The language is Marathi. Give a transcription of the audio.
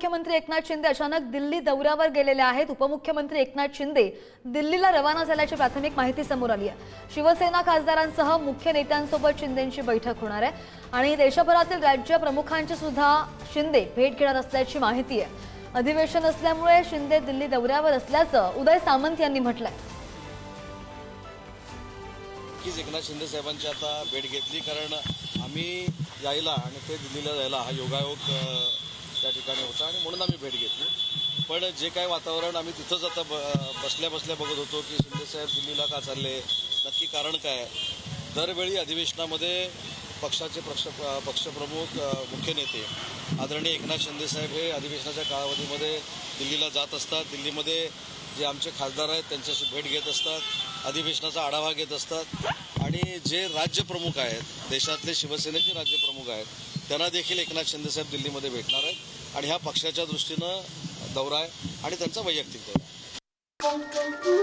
उपमुख्यमंत्री एकनाथ शिंदे अचानक दिल्ली दौऱ्यावर गेलेले आहेत। उपमुख्यमंत्री एकनाथ शिंदे दिल्लीला रवाना झाल्याची प्राथमिक माहिती समोर आली आहे। शिवसेना खासदारांसह मुख्य नेत्यांसोबत शिंदेंची बैठक होणार आहे आणि देशभरातील राज्य प्रमुखांची सुद्धा शिंदे भेट घेणार असल्याची माहिती आहे। अधिवेशन असल्यामुळे शिंदे दिल्ली दौऱ्यावर असल्याचं उदय सामंत यांनी म्हटलंय। एकनाथ शिंदे साहेबांची आता भेट घेतली, कारण आम्ही यायला आणि ते दिल्लीला जायला हा योगायोग त्या ठिकाणी होता आणि म्हणून आम्ही भेट घेतली। पण जे काय वातावरण आम्ही तिथंच आता बसल्या बघत होतो की शिंदे साहेब दिल्लीला का चालले, नक्की कारण काय। दरवेळी अधिवेशनामध्ये पक्षाचे पक्षप्रमुख मुख्य नेते आदरणीय एकनाथ शिंदे साहेब हे अधिवेशनाच्या कालावधीमध्ये दिल्लीला जात असतात। दिल्लीमध्ये जे आमचे खासदार आहेत त्यांच्याशी भेट घेत असतात, अधिवेशनाचा आढावा घेत असतात आणि जे राज्यप्रमुख आहेत, देशातले शिवसेनेचे राज्यप्रमुख आहेत, त्यांना देखील एकनाथ शिंदे साहेब दिल्लीमध्ये भेटणार आहेत आणि हा पक्षाच्या दृष्टीनं दौरा आहे आणि त्यांचा वैयक्तिक दौरा आहे।